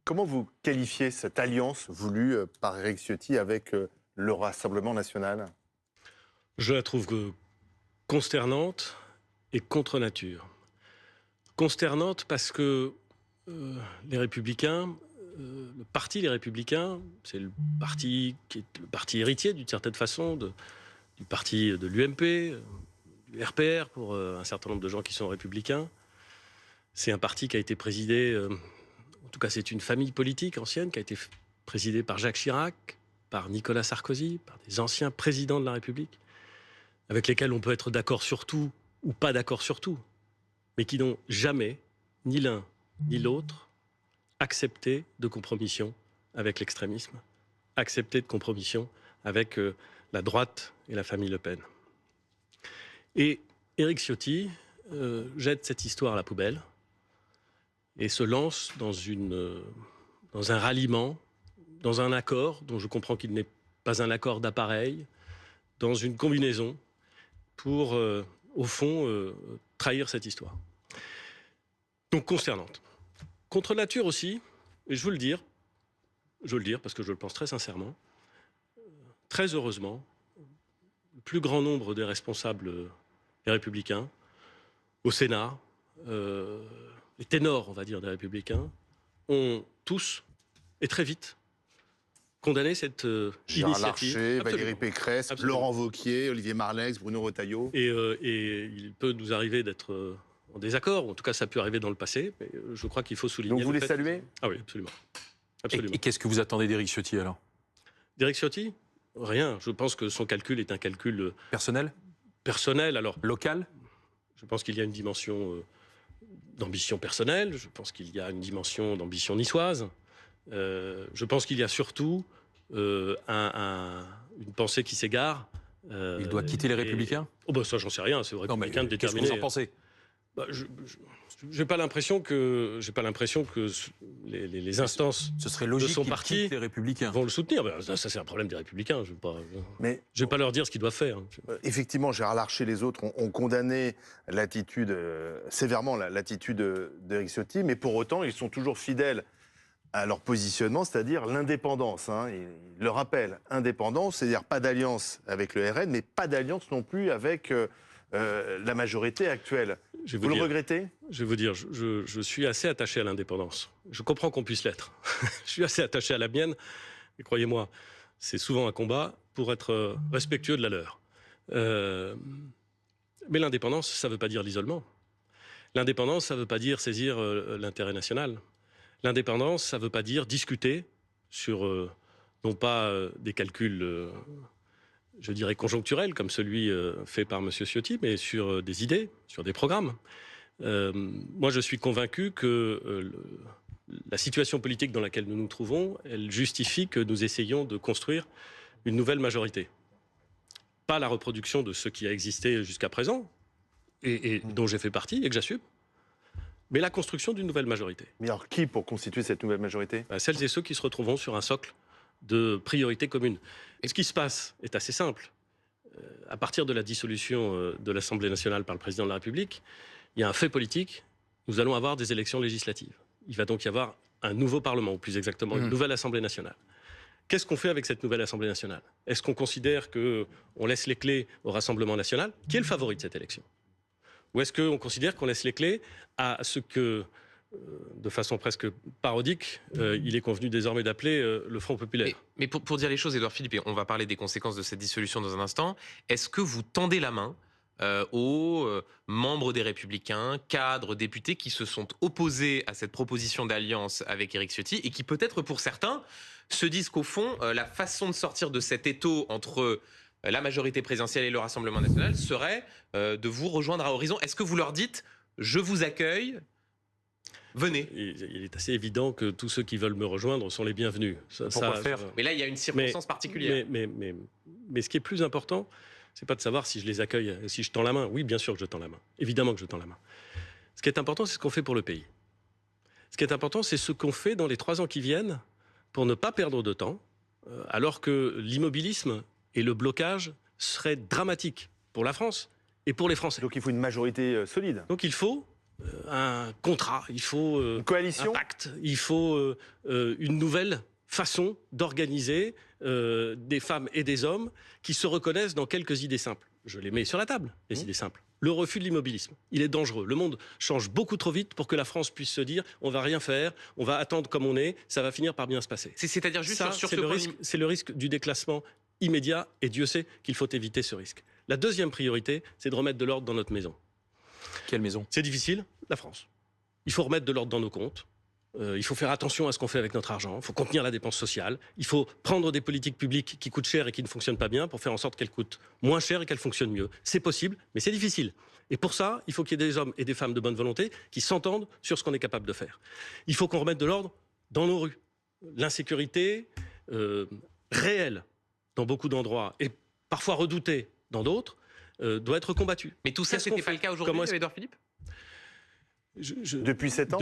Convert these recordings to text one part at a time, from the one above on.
Comment vous qualifiez cette alliance voulue par Éric Ciotti avec le Rassemblement national? Je la trouve consternante et contre nature. Consternante parce que les Républicains, le parti Les Républicains, c'est le parti qui est le parti héritier d'une certaine façon du parti de l'UMP, du RPR pour un certain nombre de gens qui sont républicains. C'est un parti qui a été présidé, en tout cas c'est une famille politique ancienne qui a été présidée par Jacques Chirac, par Nicolas Sarkozy, par des anciens présidents de la République, avec lesquels on peut être d'accord sur tout ou pas d'accord sur tout, mais qui n'ont jamais, ni l'un ni l'autre, accepté de compromission avec l'extrémisme, accepté de compromission avec la droite et la famille Le Pen. Et Éric Ciotti jette cette histoire à la poubelle et se lance dans un ralliement, dans un accord dont je comprends qu'il n'est pas un accord d'appareil, dans une combinaison pour, au fond, trahir cette histoire. Donc consternante. Contre nature aussi, et je veux le dire parce que je le pense très sincèrement, très heureusement, le plus grand nombre des responsables des Républicains, au Sénat, les ténors, on va dire, des Républicains, ont tous, et très vite, condamné cette Gérard initiative. Larcher, Absolument. Valérie Pécresse, Absolument. Laurent Wauquiez, Olivier Marleix, Bruno Retailleau. Et il peut nous arriver d'être en désaccord, ou en tout cas ça peut arriver dans le passé, mais je crois qu'il faut souligner. Donc vous le les fait- saluez? Ah oui, absolument. Absolument. Et qu'est-ce que vous attendez d'Éric Ciotti alors? D'Éric Ciotti? Rien. Je pense que son calcul est un calcul Personnel? personnel. Alors, Local? je pense qu'il y a une dimension d'ambition personnelle, je pense qu'il y a une dimension d'ambition niçoise, je pense qu'il y a surtout une pensée qui s'égare. Il doit quitter les Républicains? Oh ben ça, j'en sais rien, c'est aux Non, mais Républicains de qu'est-ce que déterminer. vous en pensez? Bah, j'ai pas l'impression que les instances Ce serait de logique son qu'il parti quitte les Républicains. vont le soutenir. Ben, ça c'est un problème des Républicains. Je Mais vais pas leur dire ce qu'ils doivent faire. effectivement, Gérard Larcher et les autres ont condamné l'attitude, sévèrement l'attitude d'Éric Ciotti, mais pour autant, ils sont toujours fidèles à leur positionnement, c'est-à-dire l'indépendance. Ils le rappellent, indépendance, c'est-à-dire pas d'alliance avec le RN, mais pas d'alliance non plus avec la majorité actuelle. Vous le regrettez? Je vais vous dire, je suis assez attaché à l'indépendance. Je comprends qu'on puisse l'être. Je suis assez attaché à la mienne. Et croyez-moi, c'est souvent un combat pour être respectueux de la leur. Mais l'indépendance, ça ne veut pas dire l'isolement. L'indépendance, ça ne veut pas dire saisir l'intérêt national. L'indépendance, ça ne veut pas dire discuter sur, non pas des calculs, je dirais conjoncturels, comme celui fait par M. Ciotti, mais sur des idées, sur des programmes. Moi, je suis convaincu que la situation politique dans laquelle nous nous trouvons, elle justifie que nous essayions de construire une nouvelle majorité. Pas la reproduction de ce qui a existé jusqu'à présent, et dont j'ai fait partie et que j'assume, mais la construction d'une nouvelle majorité. Mais alors qui pour constituer cette nouvelle majorité? Celles et ceux qui se retrouveront sur un socle de priorités communes. Et ce qui se passe est assez simple. À partir de la dissolution de l'Assemblée nationale par le président de la République, il y a un fait politique, nous allons avoir des élections législatives. Il va donc y avoir un nouveau Parlement, ou plus exactement une nouvelle Assemblée nationale. Qu'est-ce qu'on fait avec cette nouvelle Assemblée nationale? Est-ce qu'on considère qu'on laisse les clés au Rassemblement national, qui est le favori de cette élection? Ou est-ce qu'on considère qu'on laisse les clés à ce que, de façon presque parodique, il est convenu désormais d'appeler le Front populaire? Mais pour dire les choses, Édouard Philippe, et on va parler des conséquences de cette dissolution dans un instant, est-ce que vous tendez la main aux membres des Républicains, cadres, députés qui se sont opposés à cette proposition d'alliance avec Éric Ciotti et qui peut-être pour certains se disent qu'au fond, la façon de sortir de cet étau entre la majorité présidentielle et le Rassemblement national serait de vous rejoindre à Horizon? Est-ce que vous leur dites « je vous accueille », venez? Il est assez évident que tous ceux qui veulent me rejoindre sont les bienvenus. Pourquoi faire? Mais là, il y a une circonstance particulière. Mais ce qui est plus important, c'est pas de savoir si je les accueille, si je tends la main. Oui, bien sûr que je tends la main. Évidemment que je tends la main. Ce qui est important, c'est ce qu'on fait pour le pays. Ce qui est important, c'est ce qu'on fait dans les 3 ans qui viennent pour ne pas perdre de temps, alors que l'immobilisme et le blocage seraient dramatiques pour la France et pour les Français. Donc il faut une majorité solide. Donc il faut un contrat, il faut Une coalition un pacte, il faut une nouvelle façon d'organiser des femmes et des hommes qui se reconnaissent dans quelques idées simples. Je les mets sur la table, les idées simples. Le refus de l'immobilisme, il est dangereux. Le monde change beaucoup trop vite pour que la France puisse se dire on va rien faire, on va attendre comme on est, ça va finir par bien se passer. C'est-à-dire juste Ça, sur c'est ce le point risque, c'est le risque du déclassement immédiat, et Dieu sait qu'il faut éviter ce risque. La deuxième priorité, c'est de remettre de l'ordre dans notre maison. Quelle maison? C'est difficile, la France. Il faut remettre de l'ordre dans nos comptes. Il faut faire attention à ce qu'on fait avec notre argent. Il faut contenir la dépense sociale. Il faut prendre des politiques publiques qui coûtent cher et qui ne fonctionnent pas bien pour faire en sorte qu'elles coûtent moins cher et qu'elles fonctionnent mieux. C'est possible, mais c'est difficile. Et pour ça, il faut qu'il y ait des hommes et des femmes de bonne volonté qui s'entendent sur ce qu'on est capable de faire. Il faut qu'on remette de l'ordre dans nos rues. L'insécurité réelle dans beaucoup d'endroits et parfois redoutée dans d'autres doit être combattue. Mais tout ça, Qu'est-ce c'était qu'on pas fait? le cas aujourd'hui, Comment Édouard Philippe? Depuis 7 ans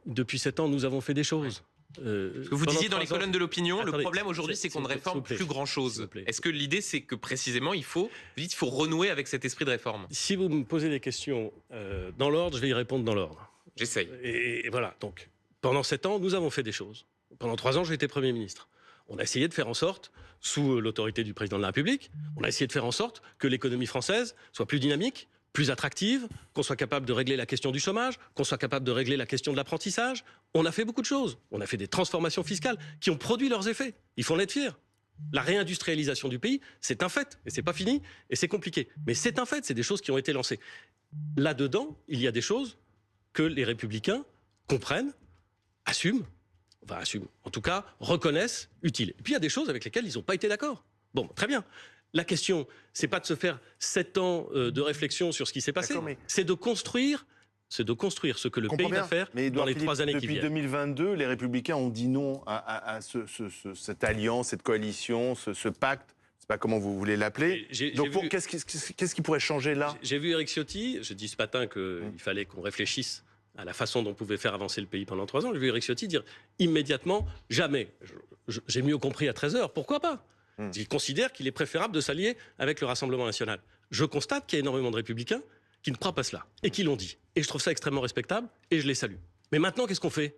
Depuis 7 ans, nous avons fait des choses. Vous disiez dans les colonnes de l'opinion, le Attendez, problème aujourd'hui, c'est qu'on ne s'il vous réforme plaît. plus grand-chose. S'il vous plaît. Est-ce que l'idée, c'est que précisément, il faut renouer avec cet esprit de réforme? Si vous me posez des questions dans l'ordre, je vais y répondre dans l'ordre. J'essaye. Et voilà, donc, pendant 7 ans, nous avons fait des choses. Pendant 3 ans, j'ai été Premier ministre. On a essayé de faire en sorte, sous l'autorité du Président de la République, on a essayé de faire en sorte que l'économie française soit plus dynamique, plus attractive, qu'on soit capable de régler la question du chômage, qu'on soit capable de régler la question de l'apprentissage. On a fait beaucoup de choses. On a fait des transformations fiscales qui ont produit leurs effets. Il faut en être fier. La réindustrialisation du pays, c'est un fait, et c'est pas fini, et c'est compliqué. Mais c'est un fait, c'est des choses qui ont été lancées. Là-dedans, il y a des choses que les Républicains comprennent, assument, en tout cas, reconnaissent utiles. Et puis il y a des choses avec lesquelles ils n'ont pas été d'accord. Bon, très bien. La question, c'est pas de se faire 7 ans de réflexion sur ce qui s'est passé, c'est de construire ce que le pays va faire dans les 3 années qui viennent. Depuis 2022, les Républicains ont dit non à cette alliance, cette coalition, ce pacte. Je ne sais pas comment vous voulez l'appeler. Donc, qu'est-ce qui pourrait changer là? J'ai vu Éric Ciotti, je dis ce matin qu'il fallait qu'on réfléchisse à la façon dont on pouvait faire avancer le pays pendant 3 ans. J'ai vu Éric Ciotti dire immédiatement jamais. J'ai mieux compris à 13h, pourquoi pas? Il considère qu'il est préférable de s'allier avec le Rassemblement national. Je constate qu'il y a énormément de Républicains qui ne croient pas cela et qui l'ont dit. Et je trouve ça extrêmement respectable et je les salue. Mais maintenant, qu'est-ce qu'on fait?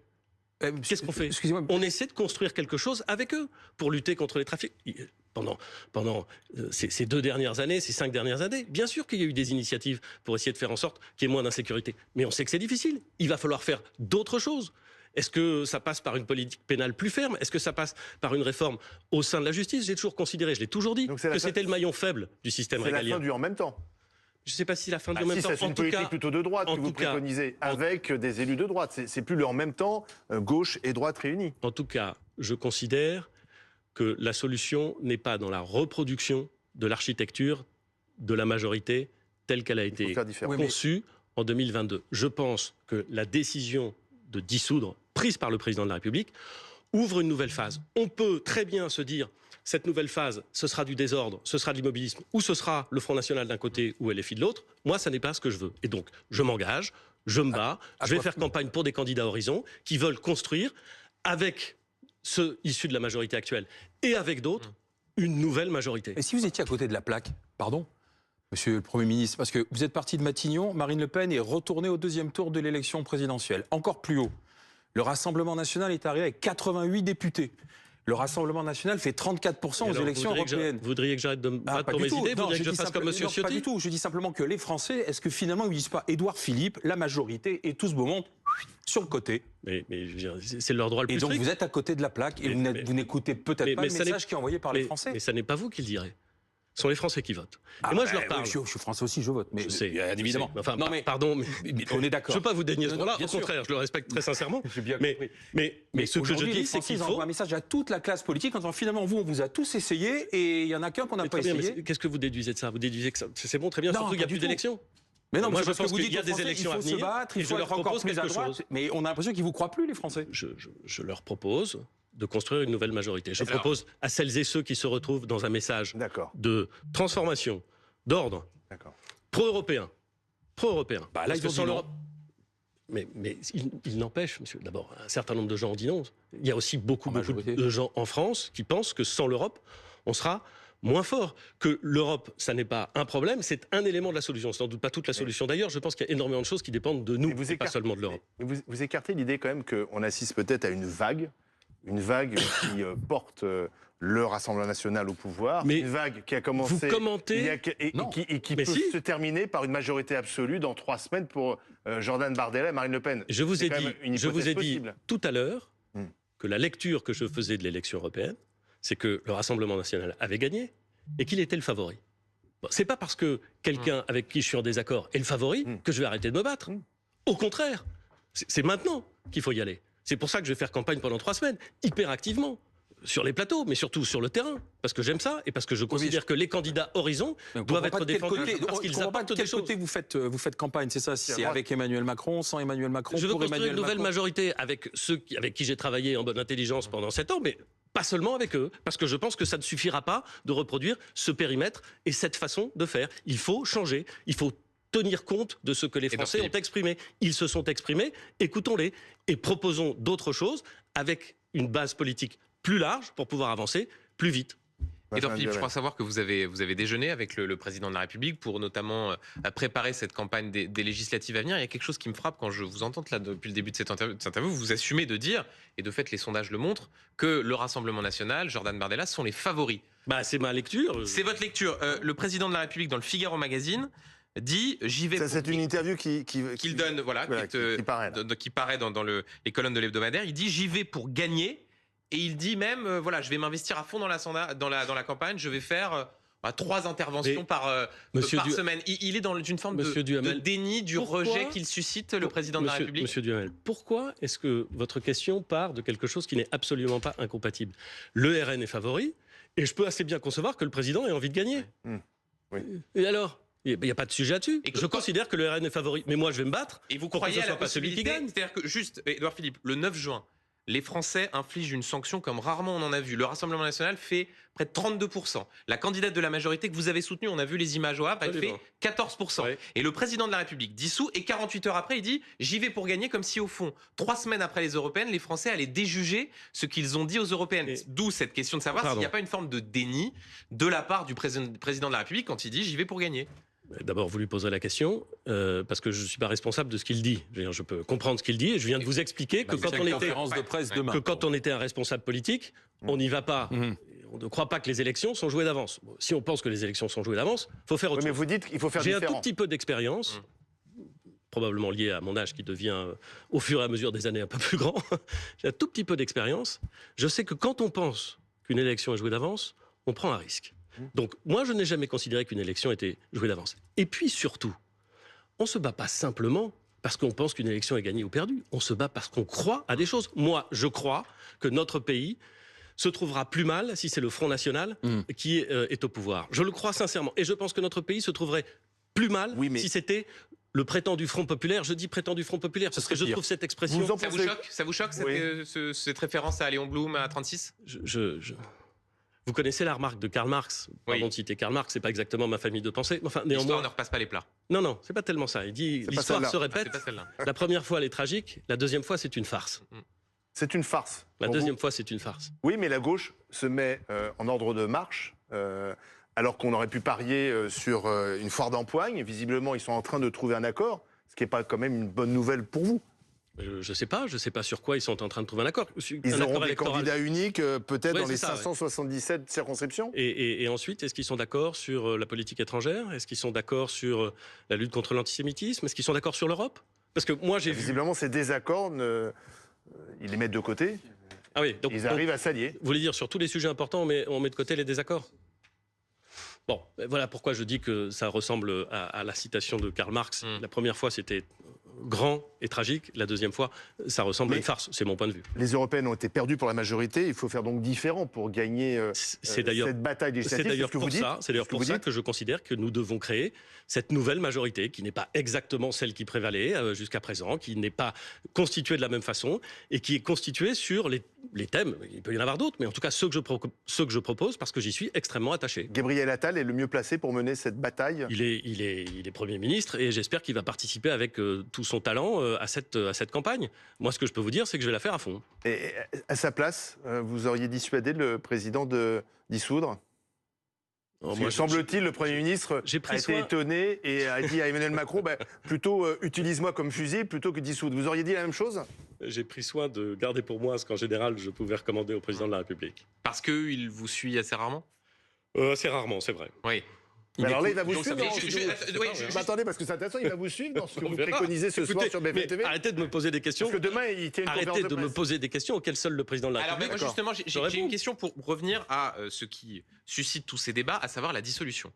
Qu'est-ce qu'on fait? On essaie de construire quelque chose avec eux pour lutter contre les trafics. Pendant ces 2 dernières années, ces 5 dernières années, bien sûr qu'il y a eu des initiatives pour essayer de faire en sorte qu'il y ait moins d'insécurité. Mais on sait que c'est difficile. Il va falloir faire d'autres choses. Est-ce que ça passe par une politique pénale plus ferme? Est-ce que ça passe par une réforme au sein de la justice? J'ai toujours considéré, je l'ai toujours dit, que c'était le maillon faible du système régalien. C'est la fin du en même temps. Je ne sais pas si la fin du en même temps. C'est une politique plutôt de droite que vous préconisez, avec des élus de droite. C'est plus le en même temps, gauche et droite réunis. En tout cas, je considère que la solution n'est pas dans la reproduction de l'architecture de la majorité telle qu'elle a été conçue en 2022. Je pense que la décision de dissoudre prise par le président de la République ouvre une nouvelle phase. On peut très bien se dire cette nouvelle phase, ce sera du désordre, ce sera de l'immobilisme, ou ce sera le Front National d'un côté ou LFI de l'autre. Moi, ça n'est pas ce que je veux. Et donc, je m'engage, je me bats, je vais faire campagne pour des candidats Horizon qui veulent construire, avec ceux issus de la majorité actuelle et avec d'autres, une nouvelle majorité. Et si vous étiez à côté de la plaque, pardon, Monsieur le Premier ministre, parce que vous êtes parti de Matignon, Marine Le Pen est retournée au 2e tour de l'élection présidentielle, encore plus haut. Le Rassemblement national est arrivé avec 88 députés. Le Rassemblement national fait 34% aux élections européennes. Vous voudriez que j'arrête de me battre pour mes idées? Vous voudriez que je fasse comme Monsieur Ciotti? Pas du tout. Je dis simplement que les Français, est-ce que finalement ils ne disent pas Édouard Philippe, la majorité et tout ce beau monde sur le côté? Mais c'est leur droit le plus strict. Et donc vous êtes à côté de la plaque et vous n'écoutez peut-être pas le message qui est envoyé par les Français. Mais ça n'est pas vous qui le direz. Ce sont les Français qui votent. Et moi, je leur parle. Oui, je suis français aussi, je vote. Mais je sais, évidemment. Enfin, non, mais pardon, mais on est d'accord. Je ne veux pas vous dénier ce droit-là. Au contraire, je le respecte très sincèrement. Mais ce que je dis, c'est qu'il faut envoyer un message à toute la classe politique en disant finalement, vous, on vous a tous essayé et il y en a qu'un qu'on n'a pas essayé. Qu'est-ce que vous déduisez de ça? Vous déduisez que c'est bon, très bien. Surtout qu'il n'y a plus d'élections. Mais non, moi je pense qu'il y a des élections à venir. Il faut être encore plus à droite. Mais on a l'impression qu'ils ne vous croient plus, les Français. Je leur propose de construire une nouvelle majorité. Je propose à celles et ceux qui se retrouvent dans un message de transformation, d'ordre, pro-européen. Là, ils ont l'Europe. Mais il n'empêche, monsieur, d'abord, un certain nombre de gens ont dit non. Il y a aussi beaucoup de gens en France qui pensent que sans l'Europe, on sera moins fort, que l'Europe, ça n'est pas un problème, c'est un élément de la solution. C'est sans doute pas toute la solution d'ailleurs. Je pense qu'il y a énormément de choses qui dépendent de nous, et pas seulement de l'Europe. Vous écartez l'idée quand même qu'on assiste peut-être à une vague qui porte le Rassemblement national au pouvoir, Mais une vague qui a commencé vous commentez... qui peut se terminer par une majorité absolue dans 3 semaines pour Jordan Bardella et Marine Le Pen. Je vous ai dit possible. tout à l'heure que la lecture que je faisais de l'élection européenne, c'est que le Rassemblement national avait gagné et qu'il était le favori. Bon, c'est pas parce que quelqu'un avec qui je suis en désaccord est le favori que je vais arrêter de me battre. Au contraire, c'est maintenant qu'il faut y aller. C'est pour ça que je vais faire campagne pendant 3 semaines, hyper activement, sur les plateaux, mais surtout sur le terrain, parce que j'aime ça et parce que je considère que les candidats horizons doivent être défendus parce qu'ils apportent des choses. De quel côté vous faites campagne, c'est ça? C'est avec Emmanuel Macron, sans Emmanuel Macron, je veux pour construire Emmanuel une nouvelle Macron. majorité avec ceux avec qui j'ai travaillé en bonne intelligence pendant 7 ans, mais pas seulement avec eux, parce que je pense que ça ne suffira pas de reproduire ce périmètre et cette façon de faire. Il faut changer, il faut tenir compte de ce que les Français ont exprimé. Ils se sont exprimés, écoutons-les et proposons d'autres choses avec une base politique plus large pour pouvoir avancer plus vite. Édouard Philippe, je crois savoir que vous avez déjeuné avec le président de la République pour notamment préparer cette campagne des législatives à venir. Il y a quelque chose qui me frappe quand je vous entends là depuis le début de cette interview. Vous assumez de dire, et de fait les sondages le montrent, que le Rassemblement national, Jordan Bardella, sont les favoris. Bah, c'est ma lecture. C'est votre lecture. Le président de la République dans le Figaro Magazine dit j'y vais. C'est une interview qu'il donne, voilà, qui paraît dans les colonnes de l'hebdomadaire. Il dit j'y vais pour gagner. Et il dit même, voilà, je vais m'investir à fond dans la campagne, je vais faire 3 interventions par semaine. Il est dans une forme de déni du rejet qu'il suscite, le président de la République. Monsieur Duhamel, pourquoi est-ce que votre question part de quelque chose qui n'est absolument pas incompatible? Le RN est favori, et je peux assez bien concevoir que le président ait envie de gagner. Oui. Et alors? Il n'y a pas de sujet là-dessus. Je considère que le RN est favori, mais moi je vais me battre. Et vous pour que croyez ce à la soit pas celui qui gagne. C'est-à-dire que juste, Édouard Philippe, le 9 juin, les Français infligent une sanction comme rarement on en a vu. Le Rassemblement national fait près de 32%. La candidate de la majorité que vous avez soutenue, on a vu les images au Havre, elle fait 14%. Ouais. Et le président de la République dissout, et 48 heures après, il dit « j'y vais pour gagner », comme si au fond, 3 semaines après les Européennes, les Français allaient déjuger ce qu'ils ont dit aux Européennes. D'où cette question de savoir s'il n'y a pas une forme de déni de la part du président de la République quand il dit « j'y vais pour gagner ». D'abord, vous lui poserez la question, parce que je ne suis pas responsable de ce qu'il dit. Je peux comprendre ce qu'il dit, et je viens de vous expliquer que quand on était un responsable politique, on n'y va pas. On ne croit pas que les élections sont jouées d'avance. Bon, si on pense que les élections sont jouées d'avance, il faut faire autre chose. Mais vous dites qu'il faut faire différent. J'ai un tout petit peu d'expérience, probablement lié à mon âge qui devient, au fur et à mesure des années, un peu plus grand. J'ai un tout petit peu d'expérience. Je sais que quand on pense qu'une élection est jouée d'avance, on prend un risque. Donc, moi, je n'ai jamais considéré qu'une élection était jouée d'avance. Et puis, surtout, on ne se bat pas simplement parce qu'on pense qu'une élection est gagnée ou perdue. On se bat parce qu'on croit à des choses. Moi, je crois que notre pays se trouvera plus mal si c'est le Front National qui est au pouvoir. Je le crois sincèrement. Et je pense que notre pays se trouverait plus mal si c'était le prétendu Front populaire. Je dis prétendu Front populaire parce que je trouve cette expression... Ça vous choque cette référence à Léon Blum à 36 ? Vous connaissez la remarque de Karl Marx. Pardon de citer Karl Marx, c'est pas exactement ma famille de pensée. Enfin, néanmoins, l'histoire ne repasse pas les plats. Non, c'est pas tellement ça. Il dit l'histoire se répète. La première fois, elle est tragique. La deuxième fois, c'est une farce. C'est une farce. La deuxième fois, c'est une farce. Oui, mais la gauche se met en ordre de marche, alors qu'on aurait pu parier sur une foire d'empoigne. Visiblement, ils sont en train de trouver un accord, ce qui n'est pas quand même une bonne nouvelle pour vous. Je sais pas sur quoi ils sont en train de trouver un accord. Ils auront des candidats uniques, peut-être dans les 577 circonscriptions. Et ensuite, est-ce qu'ils sont d'accord sur la politique étrangère? Est-ce qu'ils sont d'accord sur la lutte contre l'antisémitisme? Est-ce qu'ils sont d'accord sur l'Europe? Parce que moi, j'ai visiblement, ces désaccords, ils les mettent de côté. Ah oui, donc ils arrivent à s'allier. Vous voulez dire, sur tous les sujets importants, on met de côté les désaccords? Bon, voilà pourquoi je dis que ça ressemble à la citation de Karl Marx. La première fois, c'était grand et tragique. La deuxième fois, ça ressemble à une farce. C'est mon point de vue. Les Européennes ont été perdues pour la majorité. Il faut faire donc différent pour gagner cette bataille législative. C'est d'ailleurs pour ça que je considère que nous devons créer cette nouvelle majorité qui n'est pas exactement celle qui prévalait jusqu'à présent, qui n'est pas constituée de la même façon et qui est constituée sur les thèmes. Il peut y en avoir d'autres, mais en tout cas ceux que je propose parce que j'y suis extrêmement attaché. Gabriel Attal est le mieux placé pour mener cette bataille. Il est Premier ministre et j'espère qu'il va participer avec tout son talent à cette campagne. Moi, ce que je peux vous dire, c'est que je vais la faire à fond. Et à sa place, vous auriez dissuadé le président de dissoudre? Oh, moi, Semble-t-il, le Premier ministre j'ai a pris été soin. étonné et a dit à Emmanuel Macron, plutôt utilise-moi comme fusil plutôt que dissoudre. Vous auriez dit la même chose? J'ai pris soin de garder pour moi ce qu'en général je pouvais recommander au président de la République. Parce qu'il vous suit assez rarement? Assez rarement, c'est vrai. Oui. Alors là, il va vous Donc, ça suivre. fait- dans- oui, attendez, parce que c'est intéressant, il va vous suivre dans ce que On vous verra. préconisez ce soir Écoutez, sur mais BFM TV. arrêtez de me poser des questions. Parce que demain, il tient une Arrêtez conférence de de me presse. poser des questions auxquelles seul le président de la Alors, mais République. moi, justement, Je j'ai une réponds. question pour revenir à ce qui suscite tous ces débats, à savoir la dissolution.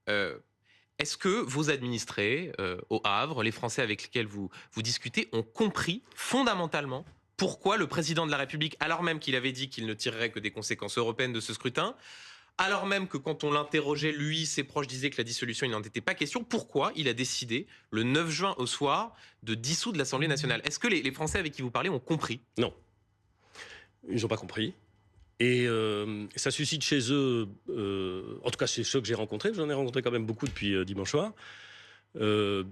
Est-ce que vos administrés au Havre, les Français avec lesquels vous discutez, ont compris fondamentalement pourquoi le président de la République, alors même qu'il avait dit qu'il ne tirerait que des conséquences européennes de ce scrutin, alors même que quand on l'interrogeait, lui, ses proches disaient que la dissolution, il n'en était pas question, pourquoi il a décidé, le 9 juin au soir, de dissoudre l'Assemblée nationale? Est-ce que les Français avec qui vous parlez ont compris? Non. Ils n'ont pas compris. Et ça suscite chez eux, en tout cas chez ceux que j'ai rencontrés, j'en ai rencontré quand même beaucoup depuis dimanche soir, de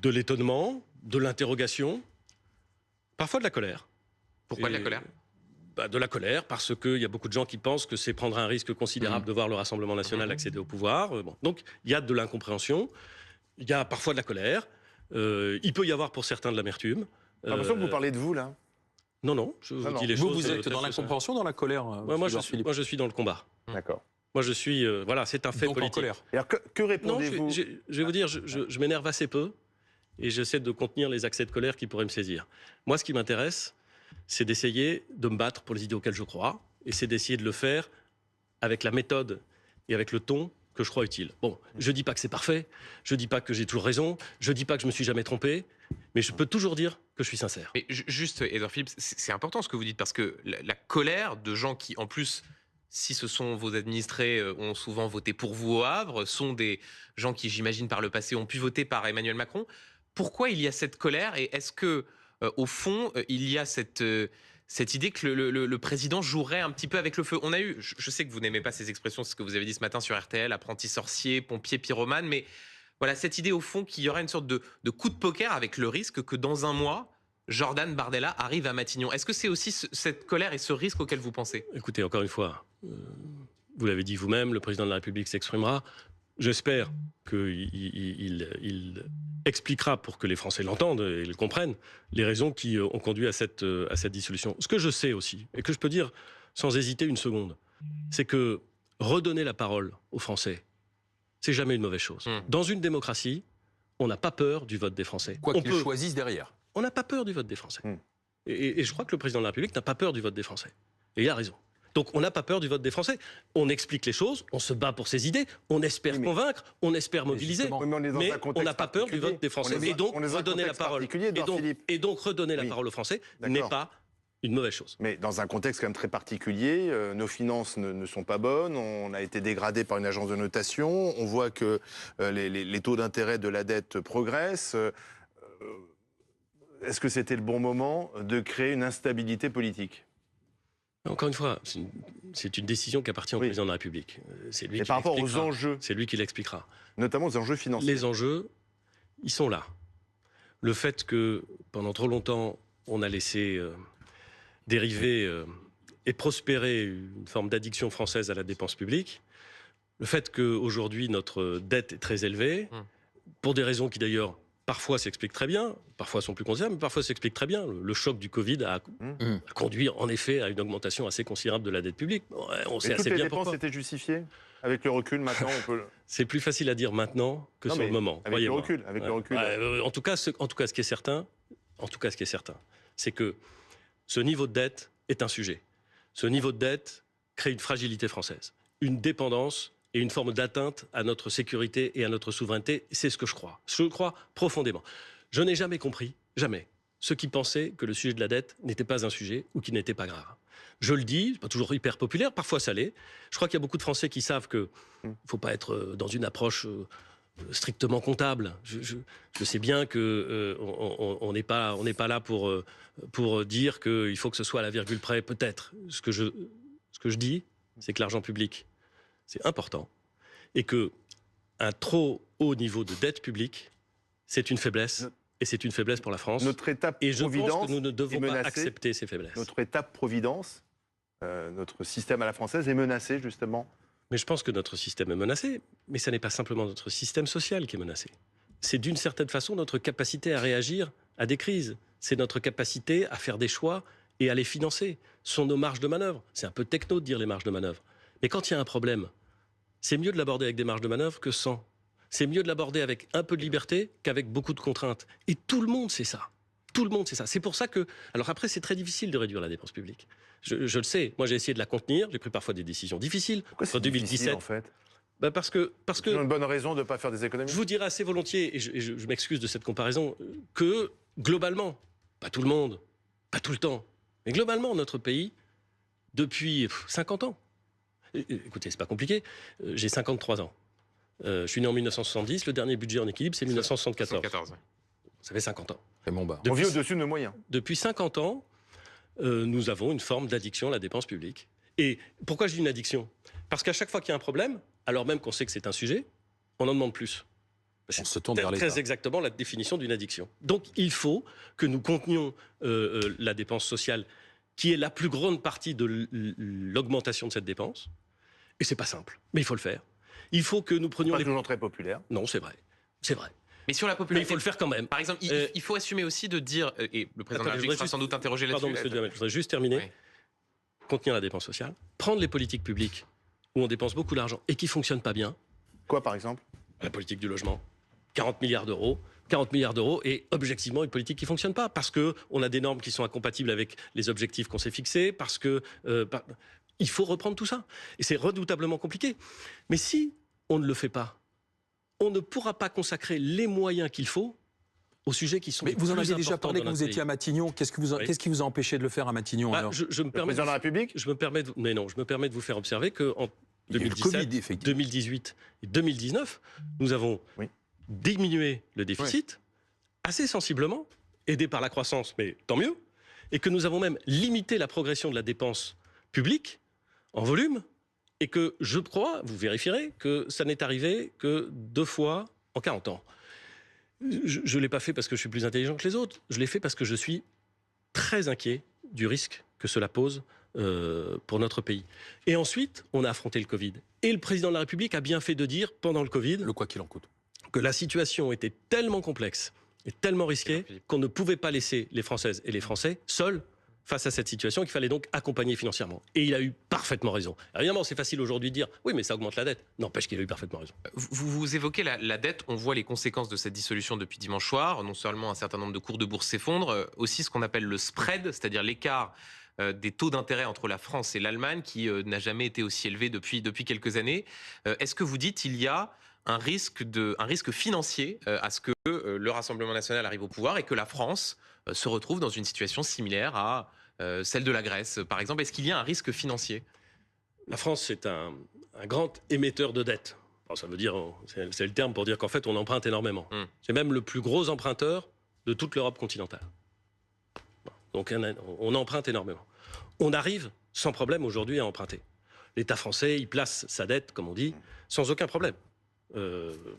l'étonnement, de l'interrogation, parfois de la colère. Pourquoi de la Et- colère? De la colère, parce qu'il y a beaucoup de gens qui pensent que c'est prendre un risque considérable de voir le Rassemblement national accéder au pouvoir. Bon. Donc il y a de l'incompréhension, il y a parfois de la colère, il peut y avoir pour certains de l'amertume. J'ai l'impression que vous parlez de vous, là. Non, non, je vous non. dis les Vous, choses. vous êtes telles dans que ça. l'incompréhension, dans la colère Ouais, moi, je suis dans le combat. D'accord. Moi, je suis. Voilà, c'est un fait Donc en politique. colère. Et alors, que Non, répondez-vous? je vais vous dire, je m'énerve assez peu et j'essaie de contenir les accès de colère qui pourraient me saisir. Moi, ce qui m'intéresse, c'est d'essayer de me battre pour les idées auxquelles je crois et c'est d'essayer de le faire avec la méthode et avec le ton que je crois utile. Bon, je dis pas que c'est parfait, je dis pas que j'ai toujours raison, je dis pas que je me suis jamais trompé, mais je peux toujours dire que je suis sincère. Mais juste, Édouard Philippe, c'est important ce que vous dites, parce que la colère de gens qui, en plus, si ce sont vos administrés, ont souvent voté pour vous au Havre, sont des gens qui, j'imagine, par le passé, ont pu voter par Emmanuel Macron. Pourquoi il y a cette colère et est-ce que, au fond, il y a cette idée que le président jouerait un petit peu avec le feu? On a eu, je sais que vous n'aimez pas ces expressions, c'est ce que vous avez dit ce matin sur RTL, apprenti sorcier, pompier pyromane, mais voilà, cette idée au fond qu'il y aurait une sorte de coup de poker avec le risque que dans un mois, Jordan Bardella arrive à Matignon. Est-ce que c'est aussi cette colère et ce risque auquel vous pensez? Écoutez, encore une fois, vous l'avez dit vous-même, le président de la République s'exprimera. J'espère qu'il expliquera, pour que les Français l'entendent et le comprennent, les raisons qui ont conduit à cette dissolution. Ce que je sais aussi, et que je peux dire sans hésiter une seconde, c'est que redonner la parole aux Français, c'est jamais une mauvaise chose. Dans une démocratie, on n'a pas peur du vote des Français. Quoi qu'ils choisissent derrière. On n'a pas peur du vote des Français. Et je crois que le président de la République n'a pas peur du vote des Français. Et il a raison. Donc on n'a pas peur du vote des Français. On explique les choses, on se bat pour ses idées, on espère convaincre, on espère mobiliser. justement, Mais on n'a pas peur du vote des Français. Et donc redonner la parole. Et donc redonner la parole aux Français n'est pas une mauvaise chose. Mais dans un contexte quand même très particulier, nos finances ne sont pas bonnes, on a été dégradé par une agence de notation, on voit que les taux d'intérêt de la dette progressent. Est-ce que c'était le bon moment de créer une instabilité politique? Encore une fois, c'est une décision qui appartient au président de la République. C'est lui Et qui par rapport aux l'expliquera. enjeux, C'est lui qui l'expliquera. notamment aux enjeux financiers. Les enjeux, ils sont là. Le fait que pendant trop longtemps, on a laissé dériver et prospérer une forme d'addiction française à la dépense publique, le fait qu'aujourd'hui notre dette est très élevée, pour des raisons qui d'ailleurs parfois s'expliquent très bien, parfois sont plus considérables, mais parfois s'expliquent très bien. Le choc du Covid a conduit en effet à une augmentation assez considérable de la dette publique. On sait Et toutes assez les bien dépenses pourquoi. étaient justifiées? Avec le recul, maintenant, on peut... C'est plus facile à dire maintenant que sur le moment. Avec le recul, avec le recul. En tout cas, ce qui est certain, c'est que ce niveau de dette est un sujet. Ce niveau de dette crée une fragilité française, une dépendance et une forme d'atteinte à notre sécurité et à notre souveraineté. C'est ce que je crois. Je le crois profondément. Je n'ai jamais compris, jamais, ceux qui pensaient que le sujet de la dette n'était pas un sujet ou qu'il n'était pas grave. Je le dis, c'est pas toujours hyper populaire, parfois ça l'est. Je crois qu'il y a beaucoup de Français qui savent qu'il ne faut pas être dans une approche strictement comptable. Je sais bien qu'on n'est pas là pour dire qu'il faut que ce soit à la virgule près, peut-être. Ce que je dis, c'est que l'argent public, c'est important. Et qu'un trop haut niveau de dette publique, c'est une faiblesse. Et c'est une faiblesse pour la France. Notre Et je État-providence pense que nous ne devons est pas menacé. accepter ces faiblesses. Notre État-providence, notre système à la française est menacé, justement, Mais je pense que notre système est menacé, mais ça n'est pas simplement notre système social qui est menacé. C'est d'une certaine façon notre capacité à réagir à des crises. C'est notre capacité à faire des choix et à les financer. Ce sont nos marges de manœuvre. C'est un peu techno de dire les marges de manœuvre. Mais quand il y a un problème, c'est mieux de l'aborder avec des marges de manœuvre que sans. C'est mieux de l'aborder avec un peu de liberté qu'avec beaucoup de contraintes. Et tout le monde sait ça. Tout le monde sait ça. C'est pour ça que... Alors après, c'est très difficile de réduire la dépense publique. Je le sais. Moi, j'ai essayé de la contenir. J'ai pris parfois des décisions difficiles. Pourquoi c'est En 2017, difficile, en fait? bah parce que Une bonne raison de ne pas faire des économies? je vous dirais assez volontiers, et je m'excuse de cette comparaison, que globalement, pas tout le monde, pas tout le temps, mais globalement, notre pays, depuis 50 ans, écoutez, c'est pas compliqué, j'ai 53 ans. Je suis né en 1970, le dernier budget en équilibre, c'est 1974. 74, ouais. Ça fait 50 ans. Et bon, bah. On vit au-dessus de nos moyens. Depuis 50 ans, nous avons une forme d'addiction à la dépense publique. Et pourquoi je dis une addiction? Parce qu'à chaque fois qu'il y a un problème, alors même qu'on sait que c'est un sujet, on en demande plus. On se tourne vers l'État. Très exactement la définition d'une addiction. Donc il faut que nous contenions la dépense sociale, qui est la plus grande partie de l'augmentation de cette dépense. Et c'est pas simple, mais il faut le faire. Il faut que nous prenions Pas toujours très populaire. Non, c'est vrai. C'est vrai. Mais sur la Mais il popularité, faut le faire quand même. par exemple, il faut assumer aussi de dire, et le président de la Attendez, République je sera voudrais sans doute interrogé Pardon, là-dessus. monsieur Duhamel, je voudrais juste terminer. Oui. Contenir la dépense sociale, prendre les politiques publiques où on dépense beaucoup d'argent et qui ne fonctionnent pas bien. Quoi, par exemple? La politique du logement, 40 milliards d'euros. 40 milliards d'euros et objectivement une politique qui ne fonctionne pas parce qu'on a des normes qui sont incompatibles avec les objectifs qu'on s'est fixés, parce que il faut reprendre tout ça. Et c'est redoutablement compliqué. Mais si on ne le fait pas, on ne pourra pas consacrer les moyens qu'il faut aux sujets qui sont Mais vous en plus avez déjà importants parlé dans quand vous notre étiez à Matignon. Qu'est-ce qui vous a empêché de le faire à Matignon pays. alors Je me Le permets président de la République? je me permets de, mais non, je me permets de vous faire observer qu'en Il y a eu le 2017, Covid, effectivement. 2018 et 2019, nous avons Oui. diminué le déficit assez sensiblement, aidé par la croissance, mais tant mieux, et que nous avons même limité la progression de la dépense publique en volume, et que je crois, vous vérifierez, que ça n'est arrivé que 2 fois en 40 ans. Je ne l'ai pas fait parce que je suis plus intelligent que les autres, je l'ai fait parce que je suis très inquiet du risque que cela pose pour notre pays. Et ensuite, on a affronté le Covid. Et le président de la République a bien fait de dire, pendant le Covid, Le quoi qu'il en coûte. que la situation était tellement complexe et tellement risquée qu'on ne pouvait pas laisser les Françaises et les Français seuls face à cette situation, qu'il fallait donc accompagner financièrement. Et il a eu parfaitement raison. Alors évidemment, c'est facile aujourd'hui de dire « oui, mais ça augmente la dette ». N'empêche qu'il a eu parfaitement raison. Vous évoquez la dette, on voit les conséquences de cette dissolution depuis dimanche soir. Non seulement un certain nombre de cours de bourse s'effondrent, aussi ce qu'on appelle le spread, c'est-à-dire l'écart des taux d'intérêt entre la France et l'Allemagne, qui n'a jamais été aussi élevé depuis quelques années. Est-ce que vous dites qu'il y a un risque financier à ce que le Rassemblement national arrive au pouvoir et que la France se retrouve dans une situation similaire à celle de la Grèce, par exemple? Est-ce qu'il y a un risque financier? La France, c'est un grand émetteur de dettes. Alors, ça veut dire, c'est le terme pour dire qu'en fait, on emprunte énormément. C'est même le plus gros emprunteur de toute l'Europe continentale. Donc, on emprunte énormément. On arrive sans problème aujourd'hui à emprunter. L'État français, il place sa dette, comme on dit, sans aucun problème.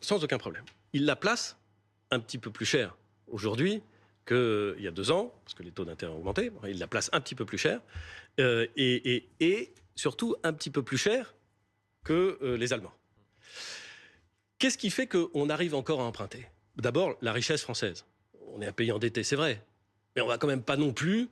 Sans aucun problème. Il la place un petit peu plus cher aujourd'hui qu'il y a 2 ans, parce que les taux d'intérêt ont augmenté. Il la place un petit peu plus cher. Et surtout un petit peu plus cher que les Allemands. Qu'est-ce qui fait qu'on arrive encore à emprunter? D'abord, la richesse française. On est un pays endetté, c'est vrai. Mais on ne va quand même pas non plus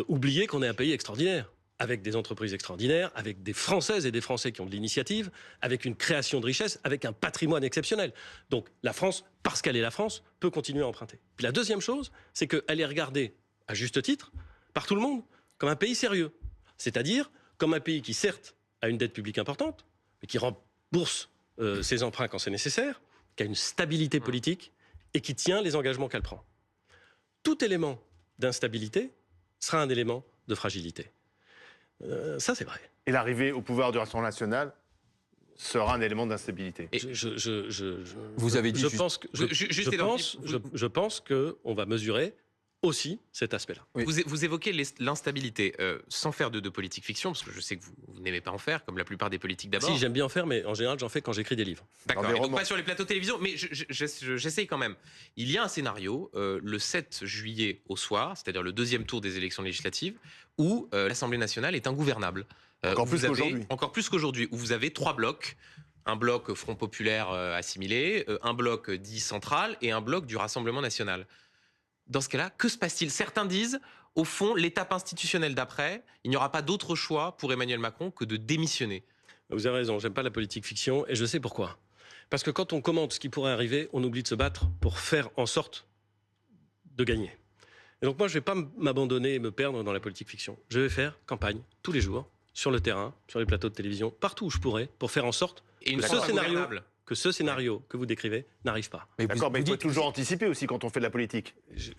oublier qu'on est un pays extraordinaire, avec des entreprises extraordinaires, avec des Françaises et des Français qui ont de l'initiative, avec une création de richesse, avec un patrimoine exceptionnel. Donc la France, parce qu'elle est la France, peut continuer à emprunter. Puis la deuxième chose, c'est qu'elle est regardée, à juste titre, par tout le monde, comme un pays sérieux. C'est-à-dire comme un pays qui, certes, a une dette publique importante, mais qui rembourse ses emprunts quand c'est nécessaire, qui a une stabilité politique et qui tient les engagements qu'elle prend. Tout élément d'instabilité sera un élément de fragilité. Ça, c'est vrai. Et l'arrivée au pouvoir du Rassemblement national sera un élément d'instabilité. Vous avez dit je pense qu'on va mesurer aussi cet aspect-là. Oui. Vous évoquez l'instabilité, sans faire de politique fiction, parce que je sais que vous n'aimez pas en faire, comme la plupart des politiques d'abord. Si, j'aime bien en faire, mais en général, j'en fais quand j'écris des livres. D'accord, Dans des et donc romans. pas sur les plateaux de télévision, mais j'essaye quand même. Il y a un scénario, le 7 juillet au soir, c'est-à-dire le deuxième tour des élections législatives, où l'Assemblée nationale est ingouvernable. Encore Où plus vous avez- qu'aujourd'hui. Encore plus qu'aujourd'hui, où vous avez 3 blocs. Un bloc Front Populaire assimilé, un bloc dit central et un bloc du Rassemblement national. Dans ce cas-là, que se passe-t-il? Certains disent, au fond, l'étape institutionnelle d'après, il n'y aura pas d'autre choix pour Emmanuel Macron que de démissionner. Vous avez raison, j'aime pas la politique fiction et je sais pourquoi. Parce que quand on commente ce qui pourrait arriver, on oublie de se battre pour faire en sorte de gagner. Et donc moi, je ne vais pas m'abandonner et me perdre dans la politique fiction. Je vais faire campagne tous les jours, sur le terrain, sur les plateaux de télévision, partout où je pourrais, pour faire en sorte Et une que fois ce scénario, ingouvernable. que vous décrivez n'arrive pas. Mais D'accord, mais il faut dites- toujours anticiper aussi quand on fait de la politique.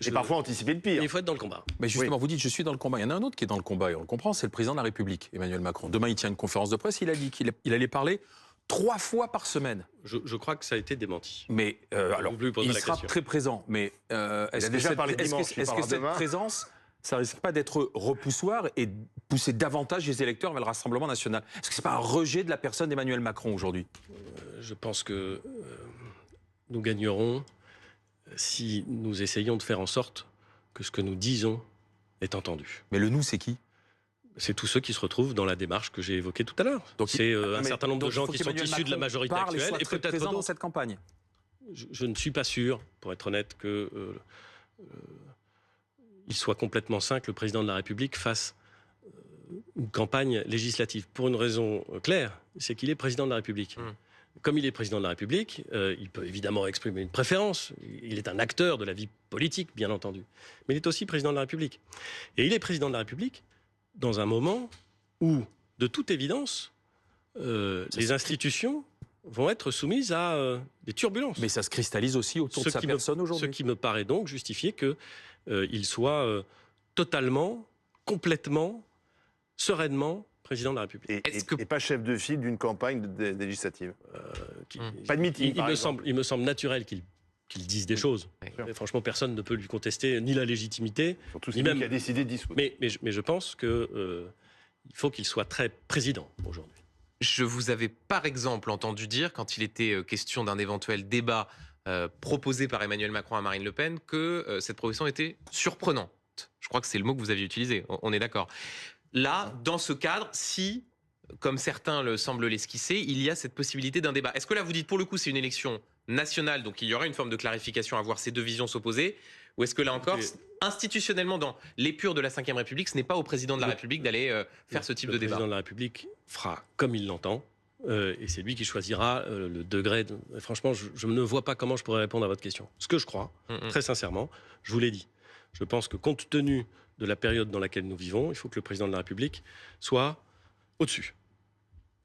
Et parfois anticiper le pire. Il faut être dans le combat. Mais justement, vous dites, je suis dans le combat. Il y en a un autre qui est dans le combat, et on le comprend, c'est le président de la République, Emmanuel Macron. Demain, il tient une conférence de presse, il a dit qu'il allait parler 3 fois par semaine. Je crois que ça a été démenti. Mais alors, veux plus poser il la sera question. très présent. Mais est-ce que déjà cette, parlé est-ce que- dimanche, il est-ce que parlera cette demain. présence, ça risque pas d'être repoussoir et de pousser davantage les électeurs vers le Rassemblement national? Est-ce que c'est pas un rejet de la personne d'Emmanuel Macron aujourd'hui? Je pense que nous gagnerons si nous essayons de faire en sorte que ce que nous disons est entendu. Mais le nous, c'est qui? C'est tous ceux qui se retrouvent dans la démarche que j'ai évoquée tout à l'heure. Donc, c'est un mais- certain nombre donc de il gens faut qui sont qu'Emmanuel issus de la Macron majorité parle et actuelle soit et très peut-être présent dans d'autres. cette campagne. Je ne suis pas sûr, pour être honnête, que il soit complètement sain que le président de la République fasse une campagne législative. Pour une raison claire, c'est qu'il est président de la République. Comme il est président de la République, il peut évidemment exprimer une préférence. Il est un acteur de la vie politique, bien entendu. Mais il est aussi président de la République. Et il est président de la République dans un moment où, de toute évidence, les institutions vont être soumises à des turbulences. Mais ça se cristallise aussi autour de sa personne Ce aujourd'hui. qui me paraît donc justifier qu'il soit totalement, complètement, sereinement président de la République. Et pas chef de file d'une campagne législative. Pas de meeting, par exemple. Il me semble naturel qu'il dise des choses. Ouais. Et franchement, personne ne peut lui contester ni la légitimité, Surtout ni c'est lui même... qui a décidé de dissoudre. Mais je pense que il faut qu'il soit très président aujourd'hui. Je vous avais par exemple entendu dire, quand il était question d'un éventuel débat proposé par Emmanuel Macron à Marine Le Pen, que cette proposition était surprenante. Je crois que c'est le mot que vous aviez utilisé, on est d'accord. Là, dans ce cadre, si, comme certains le semblent l'esquisser, il y a cette possibilité d'un débat. Est-ce que là, vous dites, pour le coup, c'est une élection nationale, donc il y aura une forme de clarification à voir ces deux visions s'opposer, ou est-ce que là encore, institutionnellement, dans l'épure de la Ve République, ce n'est pas au président de la République d'aller faire ce type de Le débat? président de la République fera comme il l'entend, et c'est lui qui choisira le degré. Franchement, je ne vois pas comment je pourrais répondre à votre question. Ce que je crois, très sincèrement, je vous l'ai dit, je pense que compte tenu de la période dans laquelle nous vivons, il faut que le président de la République soit au-dessus,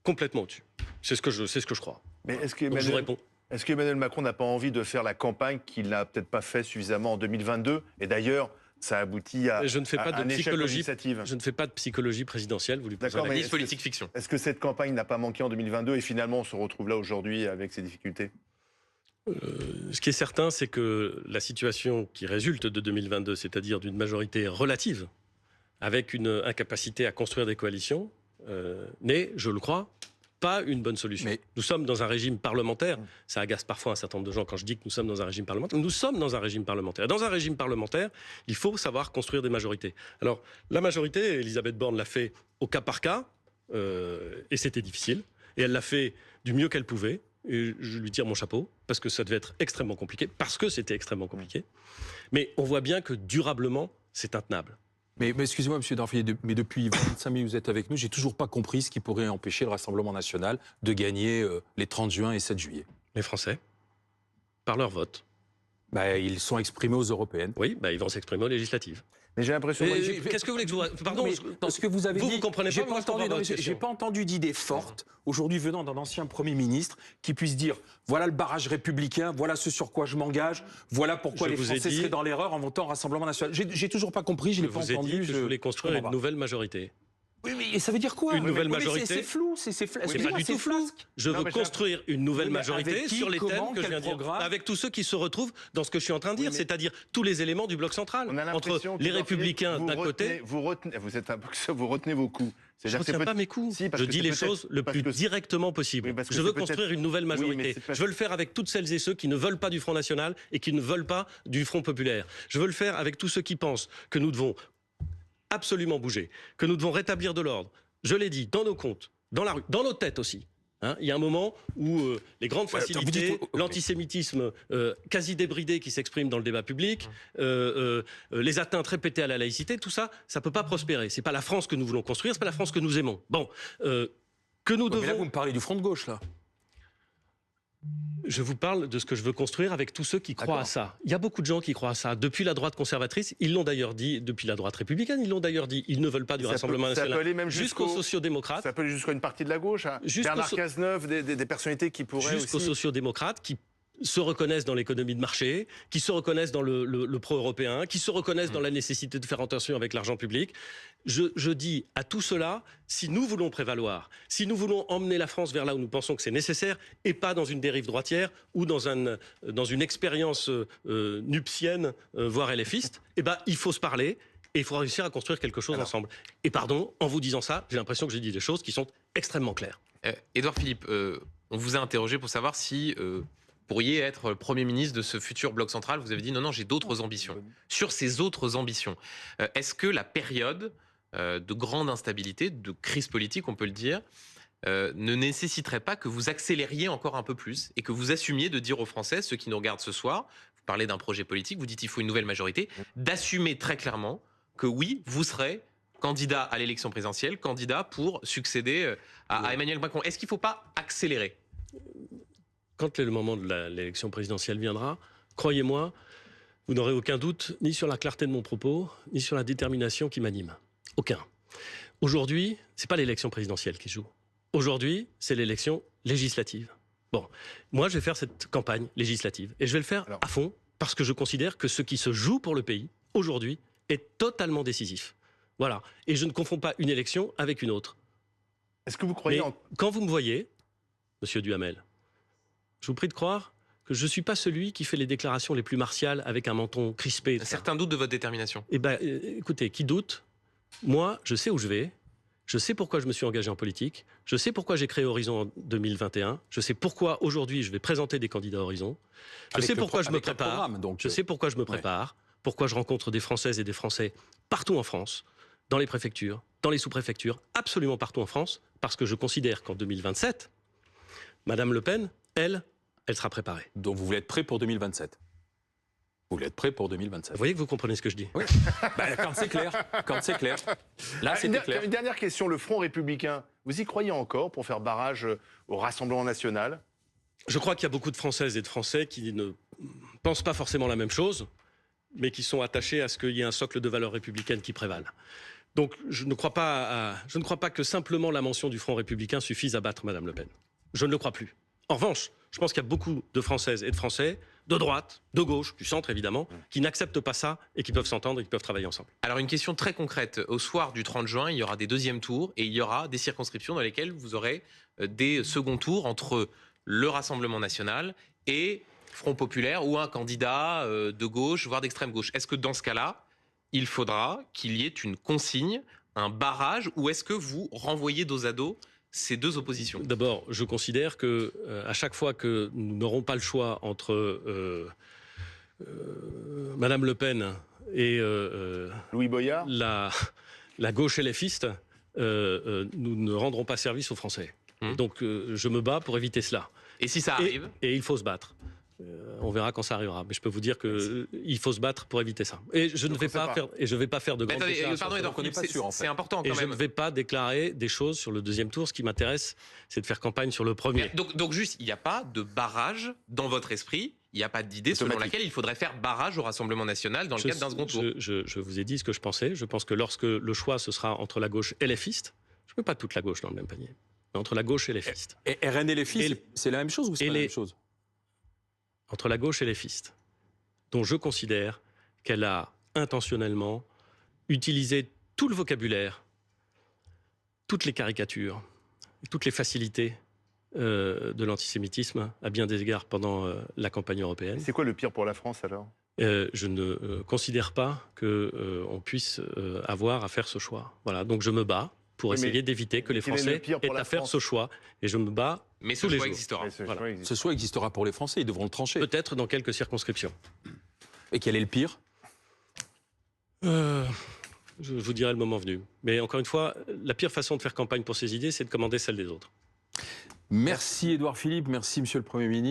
complètement au-dessus. C'est ce que je crois. Mais est-ce Donc je vous réponds. Est-ce qu'Emmanuel Macron n'a pas envie de faire la campagne qu'il n'a peut-être pas fait suffisamment en 2022? Et d'ailleurs, ça aboutit à, Je ne fais pas à de un échec aux psychologie. législatives. Je ne fais pas de psychologie présidentielle. Vous lui posez D'accord, la mais Ni question. politique fiction. Est-ce que cette campagne n'a pas manqué en 2022 et finalement on se retrouve là aujourd'hui avec ces difficultés? Ce qui est certain, c'est que la situation qui résulte de 2022, c'est-à-dire d'une majorité relative, avec une incapacité à construire des coalitions, n'est, je le crois, pas une bonne solution. Mais- Nous sommes dans un régime parlementaire. Ça agace parfois un certain nombre de gens quand je dis que nous sommes dans un régime parlementaire. Nous sommes dans un régime parlementaire. Dans un régime parlementaire, il faut savoir construire des majorités. Alors, la majorité, Elisabeth Borne l'a fait au cas par cas, et c'était difficile. Et elle l'a fait du mieux qu'elle pouvait. Et je lui tire mon chapeau, parce que ça devait être extrêmement compliqué, parce que c'était extrêmement compliqué. Mais on voit bien que durablement, c'est intenable. Mais excusez-moi, M. Darfilé, mais depuis 25 minutes vous êtes avec nous, j'ai toujours pas compris ce qui pourrait empêcher le Rassemblement national de gagner les 30 juin et 7 juillet. Les Français, par leur vote, Ils sont exprimés aux européennes. oui, ils vont s'exprimer aux législatives. Mais j'ai l'impression... Et qu'est-ce que vous voulez que je vous... Pardon, Mais dans ce que vous avez dit, comprenez j'ai pas, pas moi, je comprends entendu, pas votre j'ai question. pas entendu d'idée forte aujourd'hui venant d'un ancien Premier ministre qui puisse dire voilà le barrage républicain, voilà ce sur quoi je m'engage, voilà pourquoi Je les vous ai Français dit- seraient dans l'erreur en votant Rassemblement national. J'ai toujours pas compris, je Je l'ai pas vous ai entendu. dit que je voulais construire comprends une pas. nouvelle majorité. Oui, mais ça veut dire quoi? Une nouvelle Oui, mais majorité. C'est flou, c'est C'est pas du tout flou. Je Non, veux mais construire une nouvelle Oui, mais majorité avec qui, sur les thèmes comment, que je quel viens de dire. programme Avec tous ceux qui se retrouvent dans ce que je suis en train de dire, Oui, mais- c'est-à-dire tous les éléments du bloc central. On a Entre l'impression que les Édouard Républicains Philippe, d'un côté. vous êtes un peu que ça, vous retenez vos coups. Je ne C'est-à-dire que c'est retiens pas peut- mes coups. Si, parce Je que dis c'est les peut-être- choses le parce plus que- directement possible. Oui, parce que Je c'est veux peut-être- construire une nouvelle Oui, mais majorité. c'est parce- Je veux le faire avec toutes celles et ceux qui ne veulent pas du Front National et qui ne veulent pas du Front Populaire. Je veux le faire avec tous ceux qui pensent que nous devons absolument bouger, que nous devons rétablir de l'ordre. Je l'ai dit, dans nos comptes, dans la rue, dans nos têtes aussi. Hein, il y a un moment où les grandes facilités, l'antisémitisme quasi débridé qui s'exprime dans le débat public, les atteintes répétées à la laïcité, tout ça, ça peut pas prospérer. C'est pas la France que nous voulons construire, c'est pas la France que nous aimons. Bon, que nous Mais là, vous devons. me parlez du front de gauche, là. Je vous parle de ce que je veux construire avec tous ceux qui croient à ça. Il y a beaucoup de gens qui croient à ça. Depuis la droite conservatrice, ils l'ont d'ailleurs dit, depuis la droite républicaine, ils l'ont d'ailleurs dit, ils ne veulent pas du Rassemblement Ça peut national. aller même Jusqu'aux jusqu'au sociodémocrates. Ça peut aller jusqu'à une partie de la gauche. Hein. Jusqu'aux Bernard so- Cazeneuve, des personnalités qui pourraient Jusqu'aux aussi... sociodémocrates qui se reconnaissent dans l'économie de marché, qui se reconnaissent dans le pro-européen, qui se reconnaissent dans la nécessité de faire attention avec l'argent public. Je dis à tout cela, si nous voulons prévaloir, si nous voulons emmener la France vers là où nous pensons que c'est nécessaire, et pas dans une dérive droitière ou dans une expérience nuptienne, voire LFiste, eh ben, il faut se parler et il faut réussir à construire quelque chose ensemble. Et pardon, en vous disant ça, j'ai l'impression que j'ai dit des choses qui sont extrêmement claires. Édouard Philippe, on vous a interrogé pour savoir si pourriez être Premier ministre de ce futur bloc central. Vous avez dit non, j'ai d'autres ambitions. Sur ces autres ambitions, est-ce que la période de grande instabilité, de crise politique, on peut le dire, ne nécessiterait pas que vous accélériez encore un peu plus et que vous assumiez de dire aux Français, ceux qui nous regardent ce soir, vous parlez d'un projet politique, vous dites qu'il faut une nouvelle majorité, d'assumer très clairement que oui, vous serez candidat à l'élection présidentielle, candidat pour succéder à Emmanuel Macron. Est-ce qu'il ne faut pas accélérer ? Quand le moment de l'élection présidentielle viendra, croyez-moi, vous n'aurez aucun doute ni sur la clarté de mon propos, ni sur la détermination qui m'anime. Aucun. Aujourd'hui, ce n'est pas l'élection présidentielle qui joue. Aujourd'hui, c'est l'élection législative. Bon, moi, je vais faire cette campagne législative. Et je vais le faire à fond, parce que je considère que ce qui se joue pour le pays, aujourd'hui, est totalement décisif. Voilà. Et je ne confonds pas une élection avec une autre. Est-ce que vous croyez Mais quand vous me voyez, monsieur Duhamel, je vous prie de croire que je ne suis pas celui qui fait les déclarations les plus martiales avec un menton crispé. Certains doutent de votre détermination. Eh bien, écoutez, qui doute? Moi, je sais où je vais. Je sais pourquoi je me suis engagé en politique. Je sais pourquoi j'ai créé Horizon en 2021. Je sais pourquoi aujourd'hui je vais présenter des candidats à Horizon. Je sais pourquoi je me prépare. Je sais pourquoi je me prépare. Pourquoi je rencontre des Françaises et des Français partout en France, dans les préfectures, dans les sous-préfectures, absolument partout en France, parce que je considère qu'en 2027, Madame Le Pen, elle sera préparée. Donc vous voulez être prêt pour 2027. Vous voulez être prêt pour 2027. Vous voyez que vous comprenez ce que je dis. Oui. Quand c'est clair. Là, c'était clair. Une dernière question. Le Front républicain, vous y croyez encore pour faire barrage au Rassemblement national? Je crois qu'il y a beaucoup de Françaises et de Français qui ne pensent pas forcément la même chose, mais qui sont attachés à ce qu'il y ait un socle de valeurs républicaines qui prévale. Donc je ne crois pas que simplement la mention du Front républicain suffise à battre Madame Le Pen. Je ne le crois plus. En revanche, je pense qu'il y a beaucoup de Françaises et de Français, de droite, de gauche, du centre évidemment, qui n'acceptent pas ça et qui peuvent s'entendre et qui peuvent travailler ensemble. Alors une question très concrète. Au soir du 30 juin, il y aura des deuxièmes tours et il y aura des circonscriptions dans lesquelles vous aurez des seconds tours entre le Rassemblement national et Front populaire ou un candidat de gauche, voire d'extrême gauche. Est-ce que dans ce cas-là, il faudra qu'il y ait une consigne, un barrage, ou est-ce que vous renvoyez dos à dos ces deux oppositions? D'abord, je considère que à chaque fois que nous n'aurons pas le choix entre Madame Le Pen et Louis Boyard, la gauche LFiste, nous ne rendrons pas service aux Français. Donc je me bats pour éviter cela. Et si ça arrive? Et il faut se battre. On verra quand ça arrivera. Mais je peux vous dire qu'il faut se battre pour éviter ça. Et je ne vais pas faire de grandes déclarations. Pardon, c'est important quand même. Et je ne vais pas déclarer des choses sur le deuxième tour. Ce qui m'intéresse, c'est de faire campagne sur le premier. Donc juste, il n'y a pas de barrage dans votre esprit. Il n'y a pas d'idée selon laquelle il faudrait faire barrage au Rassemblement national dans le cadre d'un second tour. Je vous ai dit ce que je pensais. Je pense que lorsque le choix ce sera entre la gauche et LFiste, je ne mets pas toute la gauche dans le même panier, mais entre la gauche et LFiste. Et RN et LFiste, c'est la même chose ou c'est pas la même chose? Entre la gauche et LFiste, dont je considère qu'elle a intentionnellement utilisé tout le vocabulaire toutes les caricatures, toutes les facilités de l'antisémitisme à bien des égards pendant la campagne européenne. C'est quoi le pire pour la France alors? Je ne considère pas qu'on puisse avoir à faire ce choix. Voilà, donc je me bats pour Oui, mais essayer d'éviter que les quel est le Français pire pour aient la à faire France ce choix. Et je me bats Mais ce tous les choix jours. existera. Mais ce Voilà. choix existe. Ce choix existera pour les Français, ils devront le trancher. Peut-être dans quelques circonscriptions. Et quel est le pire? Je vous dirai le moment venu. Mais encore une fois, la pire façon de faire campagne pour ces idées, c'est de commander celle des autres. Merci Édouard Philippe, merci Monsieur le Premier ministre.